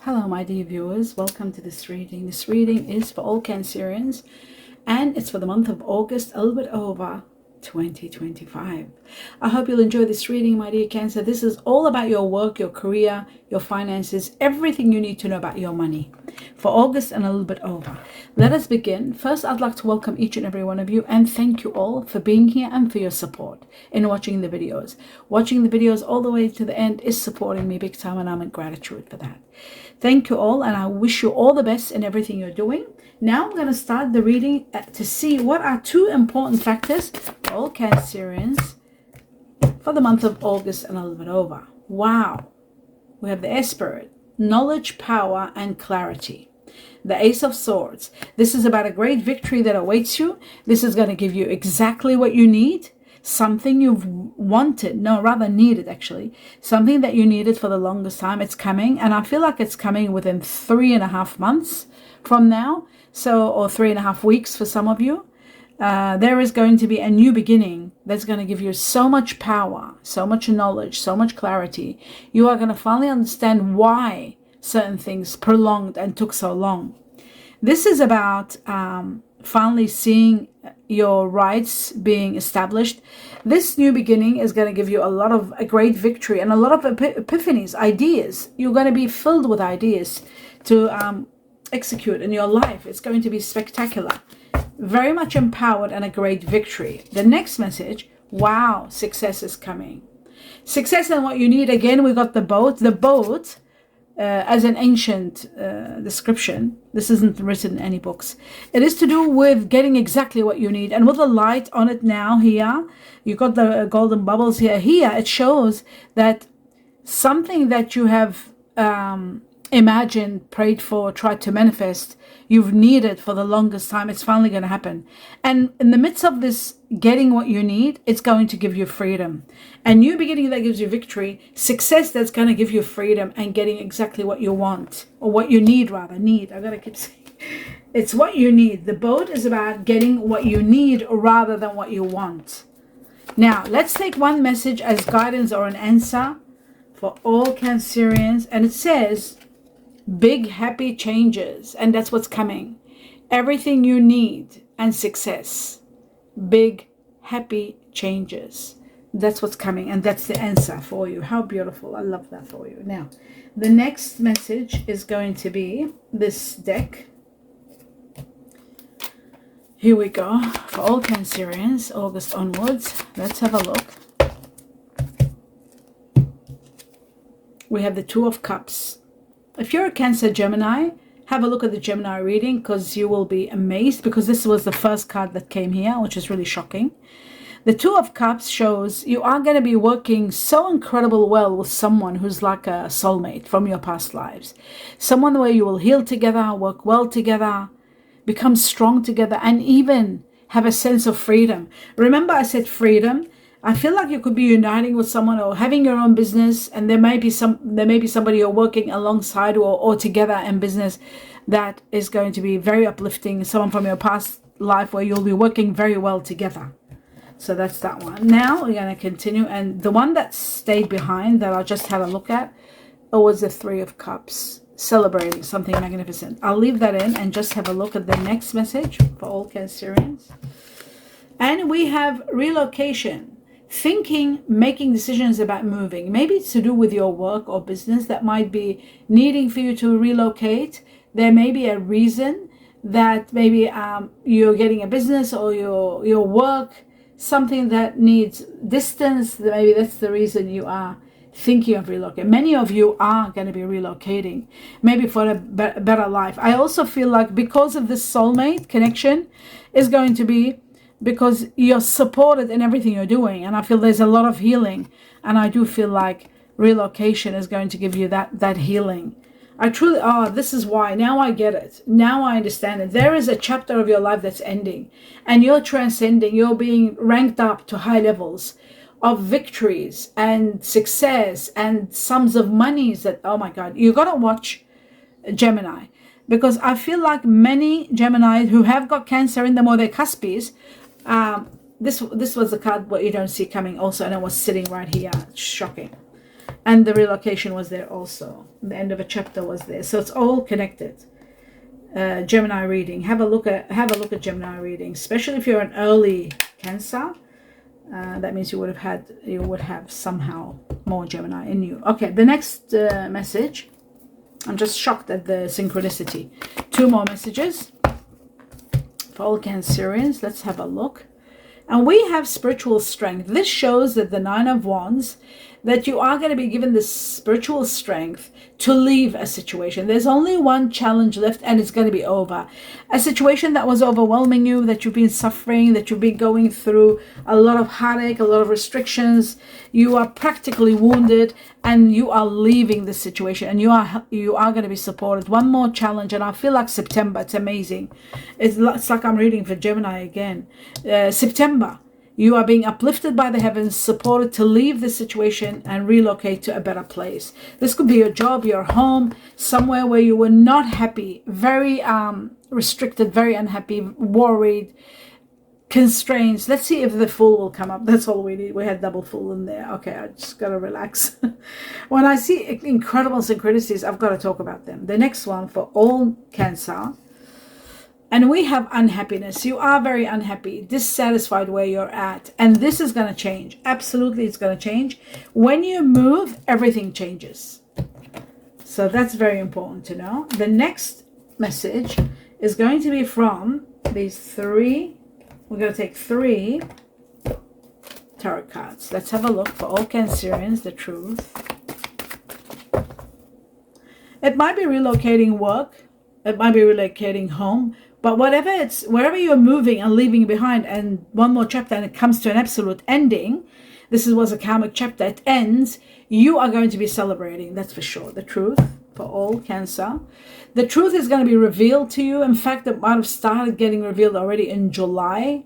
Hello, my dear viewers. Welcome to this reading. This reading is for all Cancerians and it's for the month of August, a little bit over 2025. I hope you'll enjoy this reading, my dear Cancer. This is all about your work, your career, your finances, everything you need to know about your money for August and a little bit over. Let us begin. First, I'd like to welcome each and every one of you and thank you all for being here and for your support in watching the videos. Watching the videos all the way to the end is supporting me big time, and I'm in gratitude for that. Thank you all, and I wish you all the best in everything you're doing. Now I'm going to start the reading to see what are two important factors for all Cancerians for the month of August and a little bit over. Wow. We have the Air Spirit, knowledge, power, and clarity. The Ace of Swords. This is about a great victory that awaits you. This is going to give you exactly what you need. Something you've wanted, no, rather needed actually. Something that you needed for the longest time. It's coming, and I feel like it's coming within 3.5 months from now. So, or 3.5 weeks for some of you. There is going to be a new beginning that's going to give you so much power, so much knowledge, so much clarity. You are going to finally understand why certain things prolonged and took so long. This is about finally seeing your rights being established. This new beginning is going to give you a great victory and a lot of epiphanies, ideas. You're going to be filled with ideas to execute in your life. It's going to be spectacular, very much empowered, and a great victory. The next message, wow, success is coming. Success and what you need. Again, we got the boat. The boat, as an ancient description, this isn't written in any books. It is to do with getting exactly what you need. And with the light on it now here, you got the golden bubbles here. Here, it shows that something that you have imagined, prayed for, tried to manifest, you've needed for the longest time, it's finally going to happen. And in the midst of this getting what you need, it's going to give you freedom. A new beginning that gives you victory, success that's going to give you freedom and getting exactly what you want, or what you need rather. I gotta keep saying it's what you need. The boat is about getting what you need rather than what you want. Now let's take one message as guidance or an answer for all Cancerians, and it says big happy changes, and that's what's coming. Everything you need and success, big happy changes, that's what's coming, and that's the answer for you. How beautiful. I love that for you. Now the next message is going to be this deck. Here we go for all Cancerians, August onwards. Let's have a look. We have the Two of Cups. If you're a Cancer Gemini, have a look at the Gemini reading, because you will be amazed, because this was the first card that came here, which is really shocking. The Two of Cups shows you are going to be working so incredible well with someone who's like a soulmate from your past lives. Someone where you will heal together, work well together, become strong together, and even have a sense of freedom. Remember I said freedom. I feel like you could be uniting with someone or having your own business, and there may be somebody you're working alongside or together in business that is going to be very uplifting. Someone from your past life where you'll be working very well together. So that's that one. Now we're going to continue, and the one that stayed behind that I just had a look at, it was the Three of Cups, celebrating something magnificent. I'll leave that in and just have a look at the next message for all Cancerians. And we have relocation. Thinking, making decisions about moving. Maybe it's to do with your work or business that might be needing for you to relocate. There may be a reason that maybe you're getting a business or your work, something that needs distance. Maybe that's the reason you are thinking of relocating. Many of you are going to be relocating, maybe for a better life. I also feel like because of this soulmate connection is going to be because you're supported in everything you're doing, and I feel there's a lot of healing, and I do feel like relocation is going to give you that healing. I truly, this is why. Now I get it. Now I understand it. There is a chapter of your life that's ending, and you're transcending. You're being ranked up to high levels of victories and success and sums of monies that, oh my God, you got to watch Gemini, because I feel like many Geminis who have got Cancer in them or their cuspies, this was the card what you don't see coming also, and it was sitting right here. It's shocking. And the relocation was there also. The end of a chapter was there. So it's all connected. Gemini reading. Have a look at Gemini reading, especially if you're an early Cancer. That means you would have somehow more Gemini in you. Okay, the next message. I'm just shocked at the synchronicity. 2 more messages for all Cancerians. Let's have a look. And we have spiritual strength. This shows that the 9 of Wands, that you are going to be given this spiritual strength to leave a situation. There's only one challenge left and it's going to be over. A situation that was overwhelming you, that you've been suffering, that you've been going through a lot of heartache, a lot of restrictions. You are practically wounded and you are leaving this situation, and you are going to be supported. One more challenge, and I feel like September. It's amazing. It's like I'm reading for Gemini again. September. You are being uplifted by the heavens, supported to leave this situation and relocate to a better place. This could be your job, your home, somewhere where you were not happy, very restricted, very unhappy, worried, constraints. Let's see if the Fool will come up. That's all we need. We had double Fool in there. Okay, I just got to relax. When I see incredible synchronicities, I've got to talk about them. The next one for all Cancer. And we have unhappiness. You are very unhappy, dissatisfied where you're at. And this is going to change. Absolutely, it's going to change. When you move, everything changes. So that's very important to know. The next message is going to be from these 3. We're going to take 3 tarot cards. Let's have a look for all Cancerians, the truth. It might be relocating work. It might be relocating home. But wherever you're moving and leaving behind, and one more chapter and it comes to an absolute ending, this was a karmic chapter, it ends, you are going to be celebrating, that's for sure. The truth for all Cancer. The truth is going to be revealed to you. In fact, it might have started getting revealed already in July.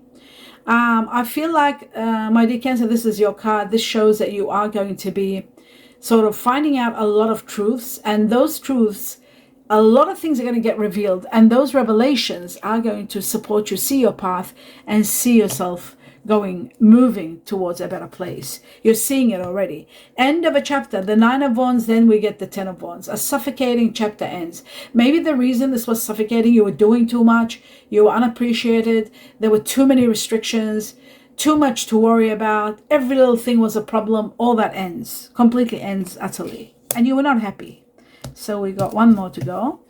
I feel like, my dear Cancer, this is your card. This shows that you are going to be sort of finding out a lot of truths, and those truths, a lot of things are going to get revealed, and those revelations are going to support you see your path and see yourself moving towards a better place. You're seeing it already. End of a chapter, the 9 of Wands, then we get the 10 of Wands. A suffocating chapter ends. Maybe the reason this was suffocating, you were doing too much, you were unappreciated, there were too many restrictions, too much to worry about, every little thing was a problem. All that ends, completely ends utterly, and you were not happy. So we got 1 more to go.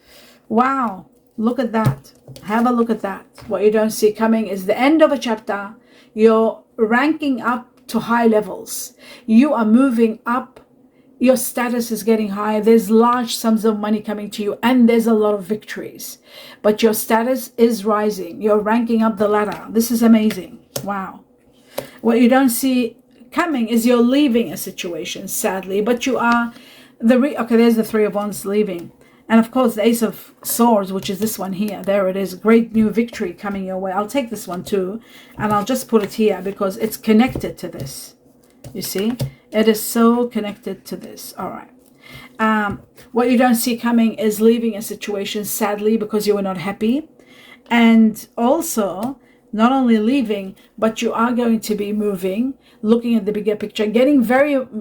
Wow, look at that. Have a look at that. What you don't see coming is the end of a chapter. You're ranking up to high levels. You are moving up. Your status is getting higher. There's large sums of money coming to you, and there's a lot of victories. But your status is rising. You're ranking up the ladder. This is amazing. Wow. What you don't see coming is you're leaving a situation, sadly, but you are... Okay, there's the 3 of Wands leaving. And of course, the Ace of Swords, which is this one here. There it is. Great new victory coming your way. I'll take this one too. And I'll just put it here because it's connected to this. You see? It is so connected to this. All right. What you don't see coming is leaving a situation, sadly, because you were not happy. And also, not only leaving, but you are going to be moving, looking at the bigger picture, getting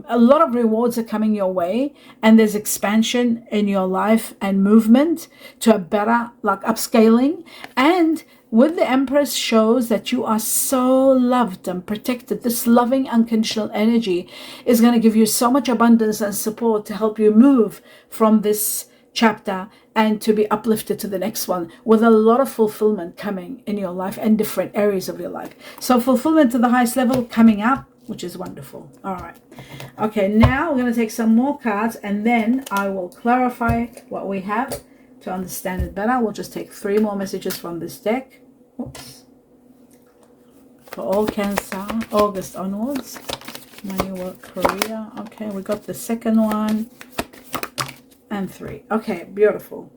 a lot of rewards are coming your way, and there's expansion in your life and movement to a better, like upscaling. And with the Empress shows that you are so loved and protected. This loving unconditional energy is going to give you so much abundance and support to help you move from this chapter and to be uplifted to the next one, with a lot of fulfillment coming in your life and different areas of your life. So fulfillment to the highest level coming up, which is wonderful. All right. Okay, now we're going to take some more cards, and then I will clarify what we have to understand it better. We'll just take 3 more messages from this deck. Oops. For all Cancer, August onwards. Money, work, career. Okay, we got the second one. And 3. Okay, beautiful.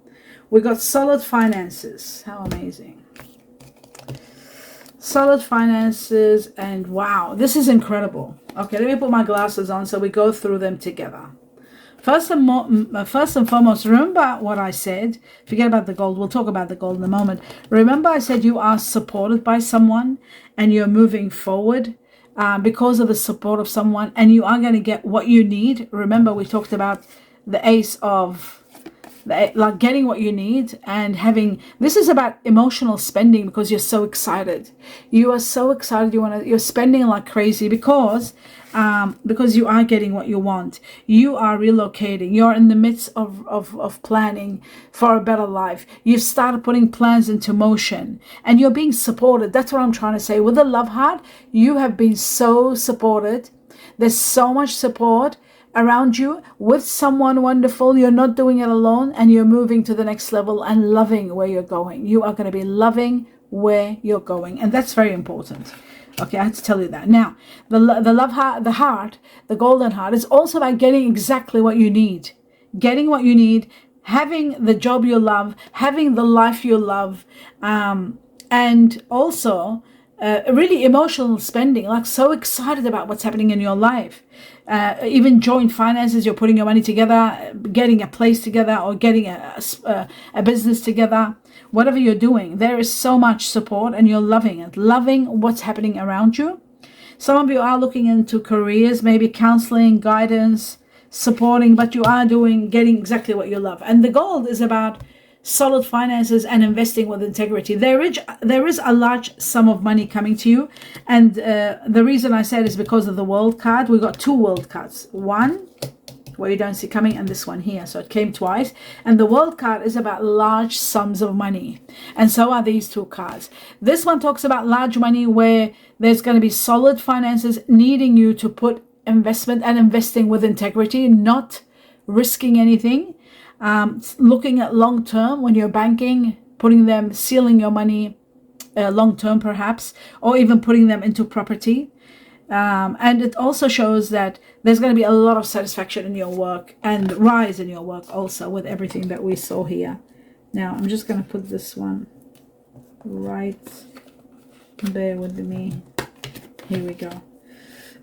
We got solid finances. How amazing. Solid finances, and wow, this is incredible. Okay, let me put my glasses on so we go through them together. First and foremost, remember what I said. Forget about the gold. We'll talk about the gold in a moment. Remember I said you are supported by someone and you're moving forward. because of the support of someone, and you are going to get what you need. Remember, we talked about the ace of like getting what you need and having, this is about emotional spending because you're so excited. You are so excited. You're spending like crazy because you are getting what you want. You are relocating. You're in the midst of planning for a better life. You've started putting plans into motion and you're being supported. That's what I'm trying to say. With the love heart, you have been so supported. There's so much support around you with someone wonderful. You're not doing it alone, and you're moving to the next level and loving where you're going. You are going to be loving where you're going, and that's very important. Okay, I had to tell you that. Now, the love heart, the golden heart, is also about getting exactly what you need. Getting what you need, having the job you love, having the life you love, and also really emotional spending, like so excited about what's happening in your life. Even joint finances, you're putting your money together, getting a place together, or getting a business together. Whatever you're doing, there is so much support and you're loving it, loving what's happening around you. Some of you are looking into careers, maybe counseling, guidance, supporting, but you are getting exactly what you love. And the gold is about solid finances and investing with integrity. There is a large sum of money coming to you, and the reason I said is because of the world card. We got two world cards, one where you don't see coming and this one here, so it came twice. And the world card is about large sums of money, and so are these two cards. This one talks about large money where there's going to be solid finances needing you to put investment and investing with integrity, not risking anything. Looking at long term when you're banking, sealing your money long term perhaps, or even putting them into property. And it also shows that there's going to be a lot of satisfaction in your work and rise in your work also with everything that we saw here. Now I'm just going to put this one right, bear with me. Here we go.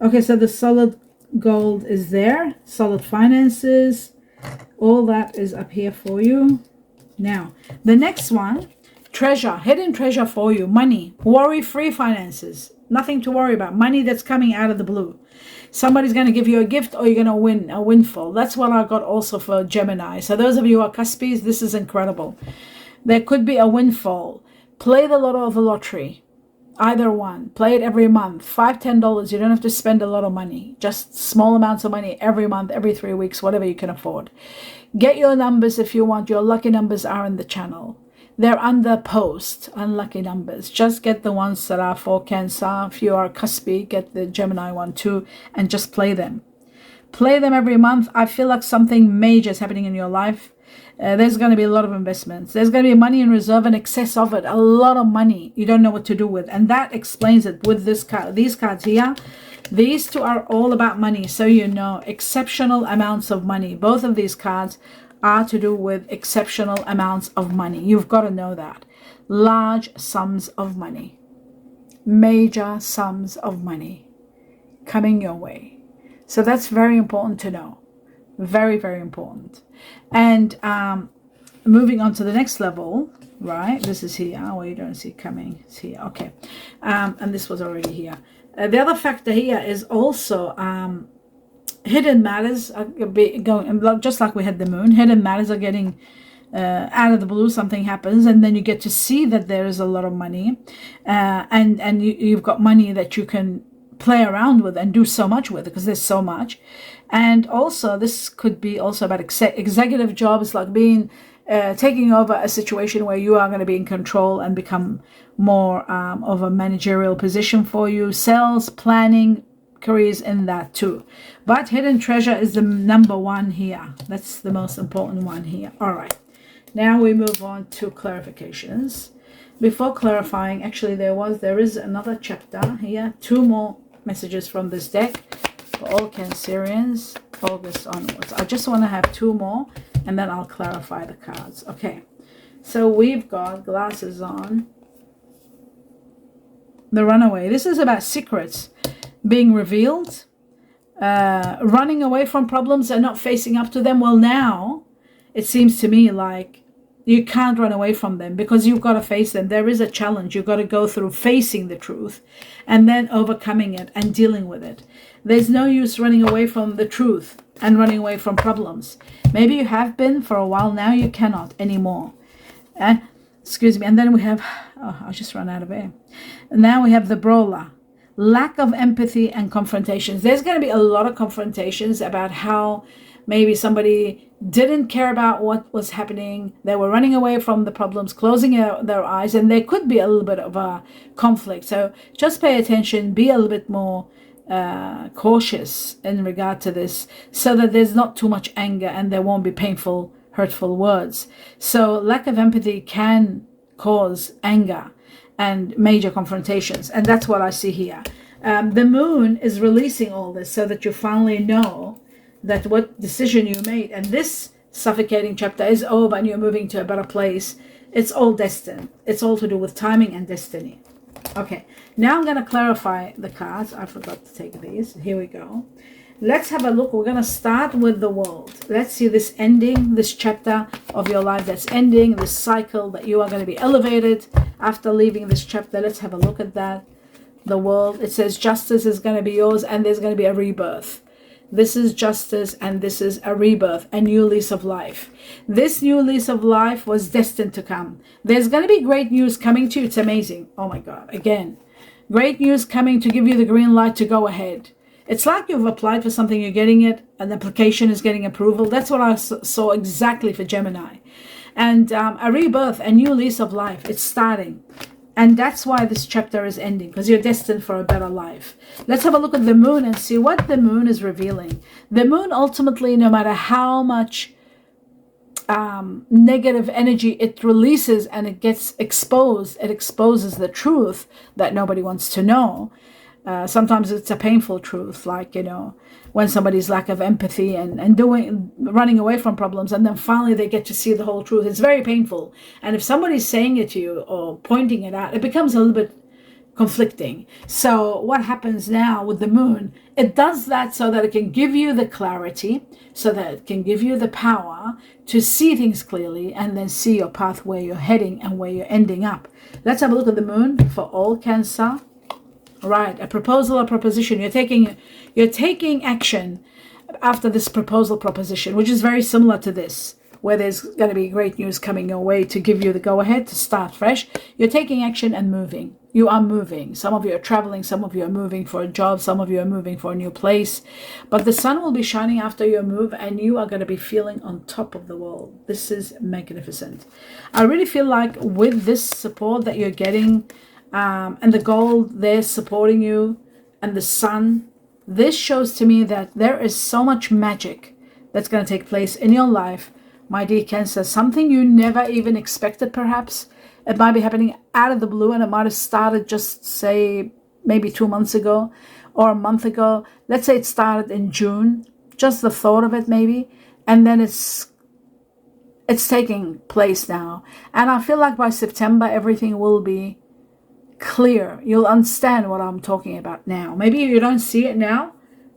Okay, so the solid gold is there, solid finances, all that is up here for you. Now, the next one, treasure, hidden treasure for you, money, worry-free finances, nothing to worry about, money that's coming out of the blue. Somebody's going to give you a gift, or you're going to win a windfall. That's what I got also for Gemini. So those of you who are Cuspies, this is incredible. There could be a windfall. Play the lotto or the lottery. Either one. Play it every month. $5, $10. You don't have to spend a lot of money. Just small amounts of money every month, every 3 weeks, whatever you can afford. Get your numbers if you want. Your lucky numbers are in the channel. They're under post, unlucky numbers. Just get the ones that are for Cancer. If you are Cuspy, get the Gemini one too, and just play them. Play them every month. I feel like something major is happening in your life. There's going to be a lot of investments. There's going to be money in reserve and excess of it. A lot of money you don't know what to do with. And that explains it with this card. These cards here, these two are all about money. So you know, exceptional amounts of money. Both of these cards are to do with exceptional amounts of money. You've got to know that. Large sums of money. Major sums of money coming your way. So that's very important to know. Very, very important. And moving on to the next level, right? This is here. Oh, you don't see coming. It's here. Okay. And this was already here. The other factor here is also hidden matters are going, just like we had the moon. Hidden matters are getting out of the blue. Something happens, and then you get to see that there is a lot of money, and you've got money that you can play around with and do so much with, because there's so much. And also this could be also about executive jobs, like being taking over a situation where you are going to be in control and become more of a managerial position for you. Sales, planning, careers in that too. But hidden treasure is the number one here. That's the most important one here. All right, now we move on to clarifications. Before clarifying, actually there is another chapter here. 2 more messages from this deck for all Cancerians, August onwards. I just want to have 2 more, and then I'll clarify the cards. Okay, so we've got glasses on. The runaway. This is about secrets being revealed, running away from problems and not facing up to them. Well, now it seems to me like You can't run away from them because you've got to face them. There is a challenge. You've got to go through facing the truth and then overcoming it and dealing with it. There's no use running away from the truth and running away from problems. Maybe you have been for a while. Now you cannot anymore. Excuse me. And then we have, I just ran out of air. And now we have the brawler. Lack of empathy and confrontations. There's going to be a lot of confrontations about how maybe somebody didn't care about what was happening. They were running away from the problems, closing their eyes, and there could be a little bit of a conflict. So just pay attention, be a little bit more cautious in regard to this, so that there's not too much anger and there won't be painful, hurtful words. So lack of empathy can cause anger and major confrontations, and that's what I see here. The moon is releasing all this so that you finally know that what decision you made, and this suffocating chapter is over and you're moving to a better place. It's all destined. It's all to do with timing and destiny. Okay, now I'm going to clarify the cards. I forgot to take these. Here we go. Let's have a look. We're going to start with the world. Let's see this ending, this chapter of your life that's ending, this cycle that you are going to be elevated after leaving this chapter. Let's have a look at that. The world, it says justice is going to be yours and there's going to be a rebirth. This is justice and this is a rebirth, a new lease of life. This new lease of life was destined to come. There's going to be great news coming to you. It's amazing. Oh my God. Again, great news coming to give you the green light to go ahead. It's like you've applied for something, you're getting it, an application is getting approval. That's what I saw exactly for Gemini. And a rebirth, a new lease of life. It's starting. And that's why this chapter is ending, because you're destined for a better life. Let's have a look at the moon and see what the moon is revealing. The moon ultimately, no matter how much negative energy it releases and it gets exposed, it exposes the truth that nobody wants to know. Sometimes it's a painful truth, like, you know, when somebody's lack of empathy and running away from problems, and then finally they get to see the whole truth. It's very painful. And if somebody's saying it to you or pointing it out, it becomes a little bit conflicting. So what happens now with the moon, it does that so that it can give you the clarity, so that it can give you the power to see things clearly and then see your path, where you're heading and where you're ending up. Let's have a look at the moon for all Cancer. Right, a proposal or proposition. You're taking action after this proposal proposition, which is very similar to this, where there's going to be great news coming your way to give you the go-ahead to start fresh. You're taking action and moving. You are moving. Some of you are traveling. Some of you are moving for a job. Some of you are moving for a new place. But the sun will be shining after your move, and you are going to be feeling on top of the world. This is magnificent. I really feel like with this support that you're getting, and the gold there supporting you, and the sun, this shows to me that there is so much magic that's going to take place in your life, my dear Cancer. Something you never even expected, perhaps. It might be happening out of the blue, and it might have started just, say, maybe 2 months ago or a month ago. Let's say it started in June, just the thought of it maybe, and then it's taking place now. And I feel like by September everything will be clear. You'll understand what I'm talking about now. Maybe you don't see it now,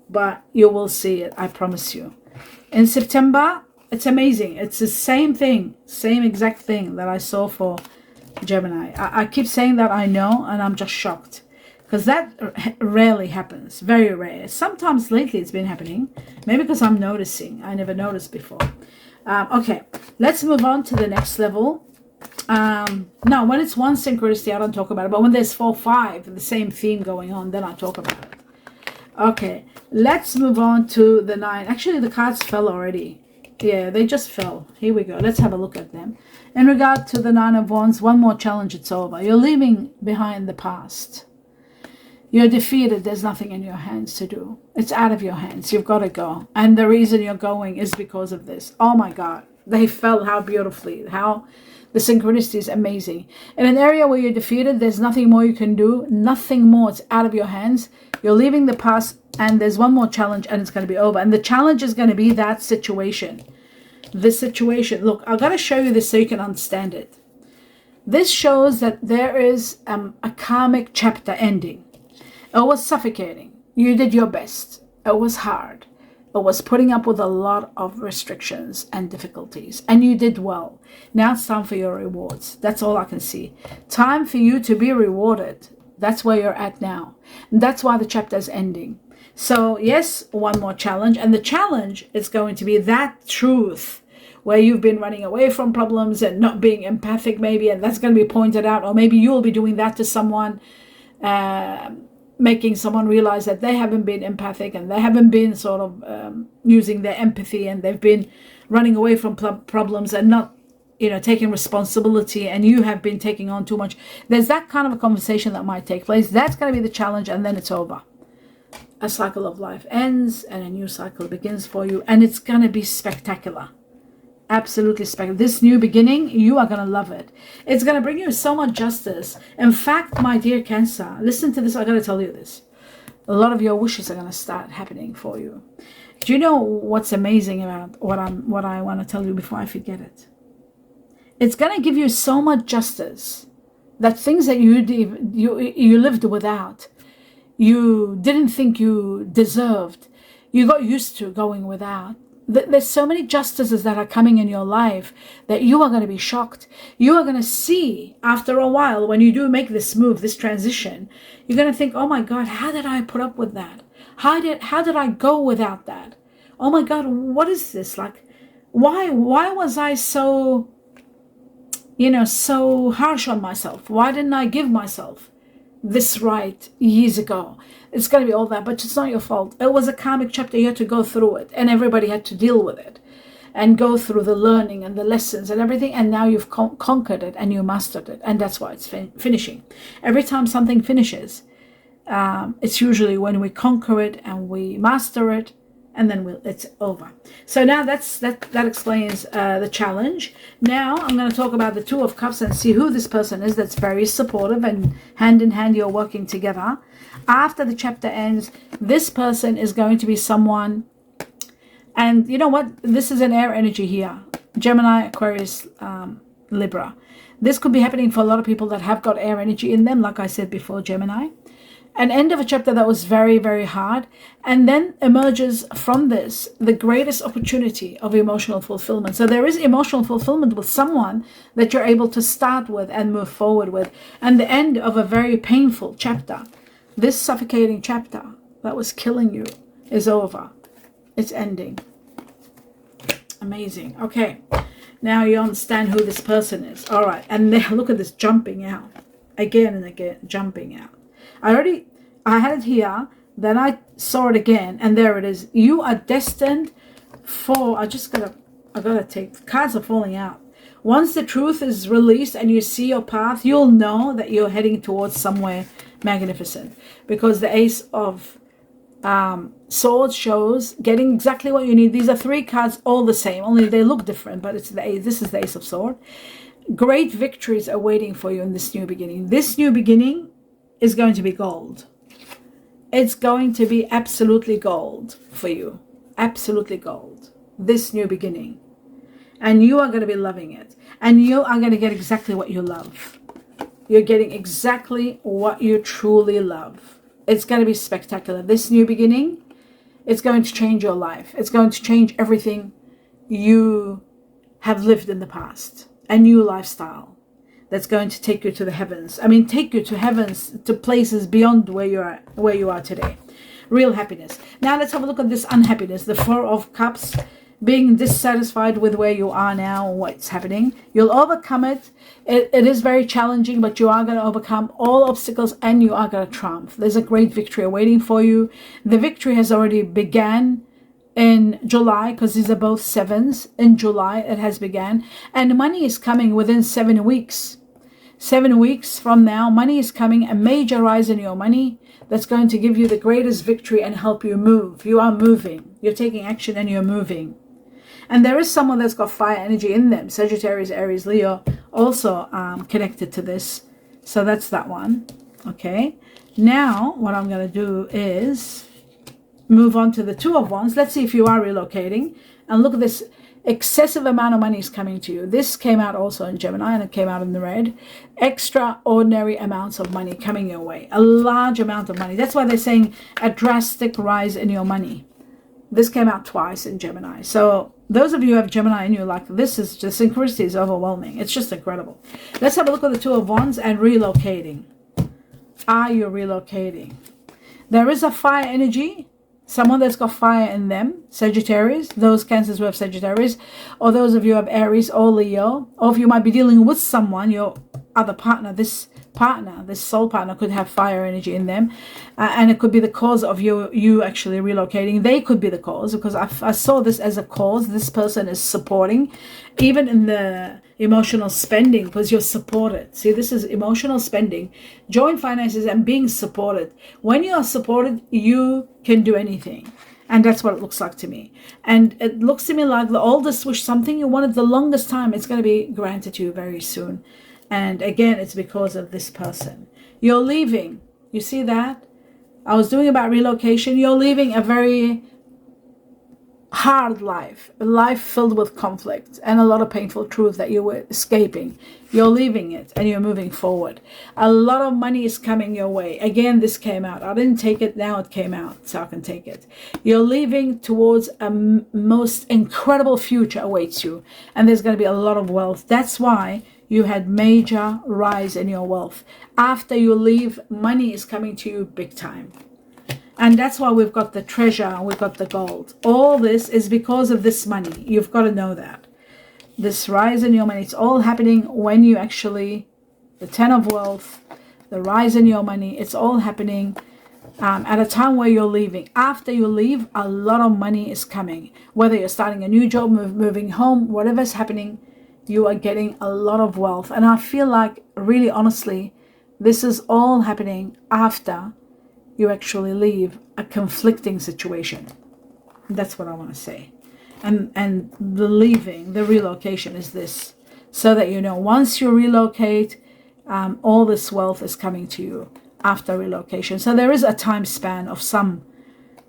but you will see it, I promise you. In September, it's amazing. It's the same thing, same exact thing that I saw for Gemini. I keep saying that I know, and I'm just shocked, because that rarely happens, very rare. Sometimes lately it's been happening, maybe because I'm noticing. I never noticed before. Okay, let's move on to the next level. Now, when it's one synchronicity, I don't talk about it, but when there's 4, 5, the same theme going on, then I talk about it. Okay, let's move on to the 9. Actually, the cards fell already. Yeah, they just fell. Here we go. Let's have a look at them. In regard to the 9 of Wands, one more challenge, it's over. You're leaving behind the past. You're defeated. There's nothing in your hands to do. It's out of your hands. You've got to go. And the reason you're going is because of this. Oh my God. They fell how beautifully. How the synchronicity is amazing. In an area where you're defeated, there's nothing more you can do. Nothing more. It's out of your hands. You're leaving the past, and there's one more challenge, and it's going to be over. And the challenge is going to be that situation. This situation. Look, I've got to show you this so you can understand it. This shows that there is a karmic chapter ending. It was suffocating. You did your best. It was hard. It was putting up with a lot of restrictions and difficulties, and you did well. Now it's time for your rewards. That's all I can see. Time for you to be rewarded. That's where you're at now. And that's why the chapter is ending. So yes, one more challenge, and the challenge is going to be that truth where you've been running away from problems and not being empathic maybe, and that's going to be pointed out, or maybe you'll be doing that to someone, making someone realize that they haven't been empathic and they haven't been sort of using their empathy, and they've been running away from problems and not, taking responsibility, and you have been taking on too much. There's that kind of a conversation that might take place. That's going to be the challenge, and then it's over. A cycle of life ends and a new cycle begins for you, and it's going to be spectacular. Absolutely spectacular. This new beginning, you are going to love it. It's going to bring you so much justice. In fact, my dear Cancer, listen to this. I got to tell you this. A lot of your wishes are going to start happening for you. Do you know what's amazing about what I want to tell you before I forget it? It's going to give you so much justice that things that you lived without, you didn't think you deserved, you got used to going without. There's so many justices that are coming in your life that you are going to be shocked. You are going to see after a while, when you do make this move, this transition, you're going to think, oh my God, how did I put up with that? How did I go without that? Oh my God, what is this? Like, why was I so, so harsh on myself? Why didn't I give myself this right years ago? It's going to be all that, but it's not your fault. It was a karmic chapter. You had to go through it, and everybody had to deal with it and go through the learning and the lessons and everything, and now you've conquered it and you mastered it, and that's why it's finishing. Every time something finishes, it's usually when we conquer it and we master it, and then it's over. So now that explains the challenge. Now I'm going to talk about the Two of Cups and see who this person is that's very supportive, and hand in hand you're working together. After the chapter ends, this person is going to be someone, and you know what? This is an air energy here. Gemini, Aquarius, Libra. This could be happening for a lot of people that have got air energy in them, like I said before, Gemini. An end of a chapter that was very, very hard, and then emerges from this the greatest opportunity of emotional fulfillment. So there is emotional fulfillment with someone that you're able to start with and move forward with, and the end of a very painful chapter. This suffocating chapter that was killing you is over. It's ending. Amazing. Okay, now you understand who this person is. All right, and then look at this, jumping out again and again, jumping out. I had it here, then I saw it again, and there it is. You are destined for, I gotta take, cards are falling out. Once the truth is released and you see your path, you'll know that you're heading towards somewhere magnificent, because the Ace of Swords shows getting exactly what you need. These are three cards, all the same, only they look different, but it's the Ace. This is the Ace of Swords. Great victories are waiting for you in this new beginning. This new beginning is going to be gold. It's going to be absolutely gold for you. Absolutely gold. This new beginning. And you are going to be loving it. And you are going to get exactly what you love. You're getting exactly what you truly love. It's going to be spectacular. This new beginning, it's going to change your life. It's going to change everything you have lived in the past. A new lifestyle that's going to take you to the heavens. I mean, take you to heavens, to places beyond where you are today. Real happiness. Now let's have a look at this unhappiness. The Four of Cups, being dissatisfied with where you are now, what's happening. You'll overcome it. It is very challenging, but you are going to overcome all obstacles, and you are going to triumph. There's a great victory awaiting for you. The victory has already began in July, because these are both sevens. In July it has began, and money is coming within 7 weeks. 7 weeks from now, money is coming, a major rise in your money that's going to give you the greatest victory and help you move. You are moving. You're taking action and you're moving. And there is someone that's got fire energy in them. Sagittarius, Aries, Leo, also connected to this. So that's that one. Okay. Now, what I'm going to do is move on to the Two of Wands. Let's see if you are relocating. And look at this. Excessive amount of money is coming to you. This came out also in Gemini, and it came out in the red. Extraordinary amounts of money coming your way. A large amount of money. That's why they're saying a drastic rise in your money. This came out twice in Gemini. So those of you who have Gemini in you, like, this is just, synchronicity is overwhelming. It's just incredible. Let's have a look at the Two of Wands and relocating. Are you relocating? There is a fire energy. Someone that's got fire in them. Sagittarius. Those Cancers who have Sagittarius. Or those of you who have Aries or Leo. Or if you might be dealing with someone, your other partner, this soul partner could have fire energy in them, and it could be the cause of you actually relocating. They could be the cause, because I saw this as a cause. This person is supporting, even in the emotional spending, because you're supported. See, this is emotional spending, joint finances, and being supported. When you are supported, you can do anything. And that's what it looks like to me. And it looks to me like the oldest wish, something you wanted the longest time, it's going to be granted to you very soon. And again, it's because of this person. You're leaving. You see that? I was doing about relocation. You're leaving a very hard life. A life filled with conflict and a lot of painful truth that you were escaping. You're leaving it and you're moving forward. A lot of money is coming your way. Again, this came out. I didn't take it. Now it came out, so I can take it. You're leaving towards a most incredible future awaits you. And there's going to be a lot of wealth. That's why you had major rise in your wealth. After you leave, money is coming to you big time. And that's why we've got the treasure and we've got the gold. All this is because of this money. You've got to know that. This rise in your money, it's all happening when you actually, the 10 of wealth, the rise in your money, it's all happening at a time where you're leaving. After you leave, a lot of money is coming. Whether you're starting a new job, moving home, whatever's happening, you are getting a lot of wealth. And I feel like, really honestly, this is all happening after you actually leave a conflicting situation. That's what I want to say. And the leaving, the relocation is this. So that you know, once you relocate, all this wealth is coming to you after relocation. So there is a time span of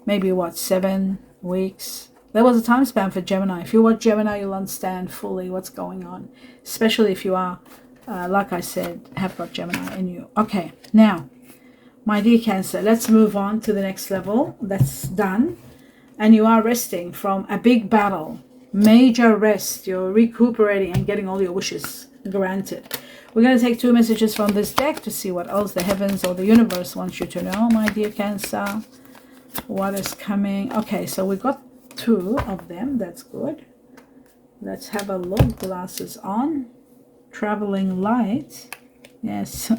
maybe 7 weeks. There was a time span for Gemini. If you watch Gemini, you'll understand fully what's going on. Especially if you are, like I said, have got Gemini in you. Okay, now, my dear Cancer, let's move on to the next level. That's done. And you are resting from a big battle. Major rest. You're recuperating and getting all your wishes granted. We're going to take 2 messages from this deck to see what else the heavens or the universe wants you to know, my dear Cancer. What is coming? Okay, so we got 2 of them. That's good. Let's have a look. Glasses on. Traveling light. Yes,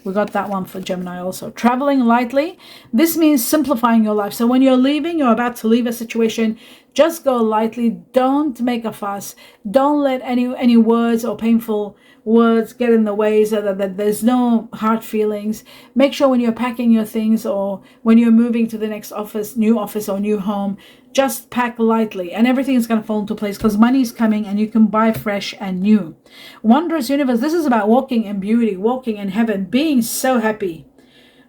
we got that one for Gemini also. Traveling lightly. This means simplifying your life. So when you're leaving, you're about to leave a situation, just go lightly. Don't make a fuss. Don't let any words or painful words get in the way, so that there's no hard feelings. Make sure when you're packing your things or when you're moving to the next new office or new home, just pack lightly and everything is going to fall into place, because money is coming and you can buy fresh and new. Wondrous universe. This is about walking in beauty, walking in heaven, being so happy.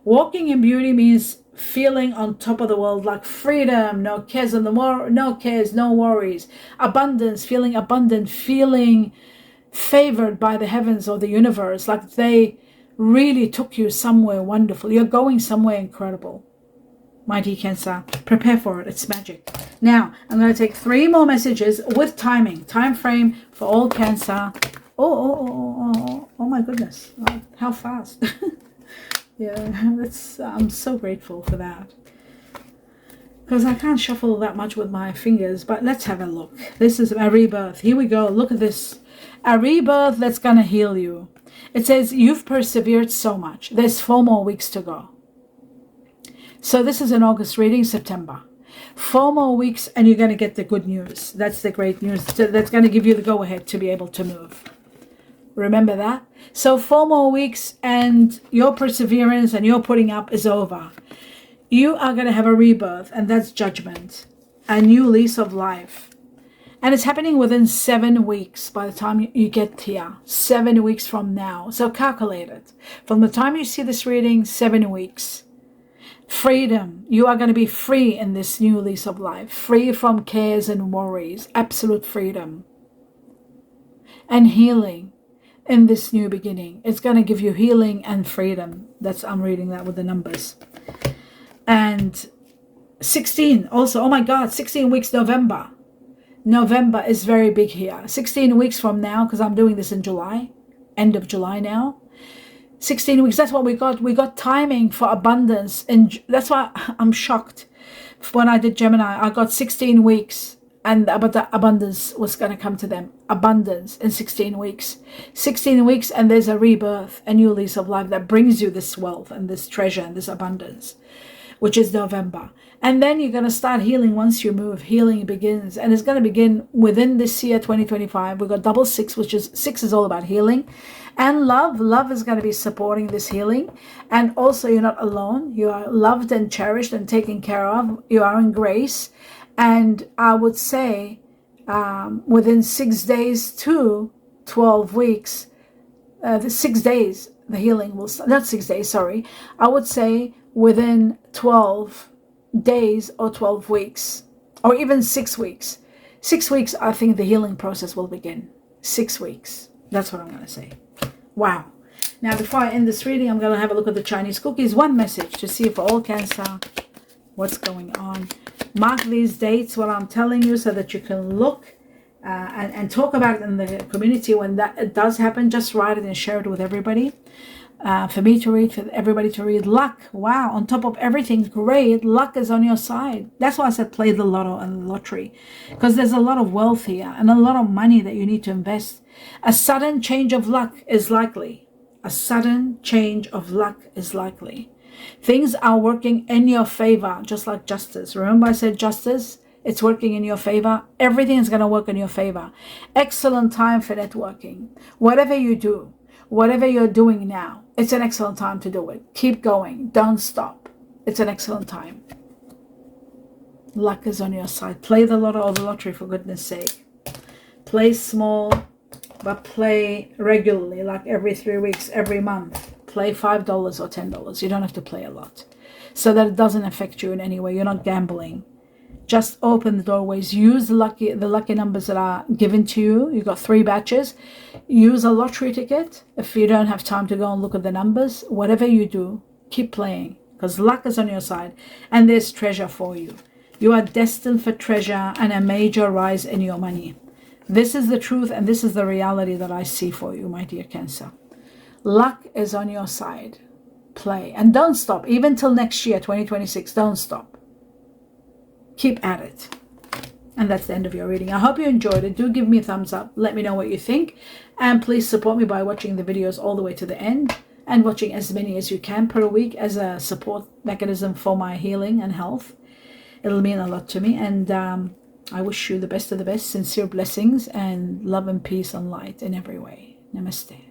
Walking in beauty means feeling on top of the world, like freedom, no cares, no cares, no worries, abundance, feeling abundant, feeling favored by the heavens or the universe, like they really took you somewhere wonderful. You're going somewhere incredible. My dear Cancer, prepare for it. It's magic. Now, I'm going to take 3 more messages with time frame for all Cancer. Oh my goodness. Oh, how fast. Yeah, I'm so grateful for that. Because I can't shuffle that much with my fingers, but let's have a look. This is a rebirth. Here we go. Look at this. A rebirth that's going to heal you. It says you've persevered so much. There's 4 more weeks to go. So this is an August reading, September. 4 more weeks and you're going to get the good news. That's the great news. That's going to give you the go-ahead to be able to move. Remember that? So 4 more weeks and your perseverance and your putting up is over. You are going to have a rebirth, and that's judgment. A new lease of life. And it's happening within 7 weeks by the time you get here. 7 weeks from now. So calculate it. From the time you see this reading, 7 weeks. Freedom. You are going to be free in this new lease of life. Free from cares and worries. Absolute freedom. And healing in this new beginning. It's going to give you healing and freedom. I'm reading that with the numbers. And 16 also. Oh my God, 16 weeks November. November is very big here. 16 weeks from now, because I'm doing this in July, end of July now. 16 weeks, that's what we got. We got timing for abundance. And that's why I'm shocked. When I did Gemini, I got 16 weeks. And but the abundance was going to come to them. Abundance in 16 weeks. 16 weeks and there's a rebirth, a new lease of life that brings you this wealth and this treasure and this abundance, which is November. And then you're going to start healing once you move. Healing begins. And it's going to begin within this year, 2025. We've got double six, which is 6 is all about healing. And love. Love is going to be supporting this healing. And also you're not alone. You are loved and cherished and taken care of. You are in grace. And I would say within 6 days to 12 weeks, the 6 days, the healing will start. Not 6 days, sorry. I would say within 12 days or 12 weeks, or even 6 weeks. 6 weeks, I think the healing process will begin. 6 weeks. That's what I'm going to say. Wow. Now, before I end this reading, I'm going to have a look at the Chinese cookies. One message to see for all Cancer, what's going on. Mark these dates, what I'm telling you, so that you can look and talk about it in the community when that it does happen. Just write it and share it with everybody. For me to read, for everybody to read. Luck, wow, on top of everything, great. Luck is on your side. That's why I said play the lotto and the lottery, because there's a lot of wealth here and a lot of money that you need to invest. A sudden change of luck is likely. A sudden change of luck is likely. Things are working in your favor, just like justice. Remember I said justice? It's working in your favor. Everything is going to work in your favor. Excellent time for networking. Whatever you do, whatever you're doing now, it's an excellent time to do it. Keep going. Don't stop. It's an excellent time. Luck is on your side. Play the lotto or the lottery, for goodness sake. Play small, but play regularly, like every 3 weeks, every month. Play $5 or $10. You don't have to play a lot, so that it doesn't affect you in any way. You're not gambling. Just open the doorways. Use the lucky numbers that are given to you. You've got 3 batches. Use a lottery ticket if you don't have time to go and look at the numbers. Whatever you do, keep playing, because luck is on your side and there's treasure for you. You are destined for treasure and a major rise in your money. This is the truth, and this is the reality that I see for you, my dear Cancer. Luck is on your side. Play. And don't stop. Even till next year, 2026, don't stop. Keep at it. And that's the end of your reading. I hope you enjoyed it. Do give me a thumbs up. Let me know what you think. And please support me by watching the videos all the way to the end, and watching as many as you can per week as a support mechanism for my healing and health. It'll mean a lot to me. And I wish you the best of the best. Sincere blessings and love and peace and light in every way. Namaste.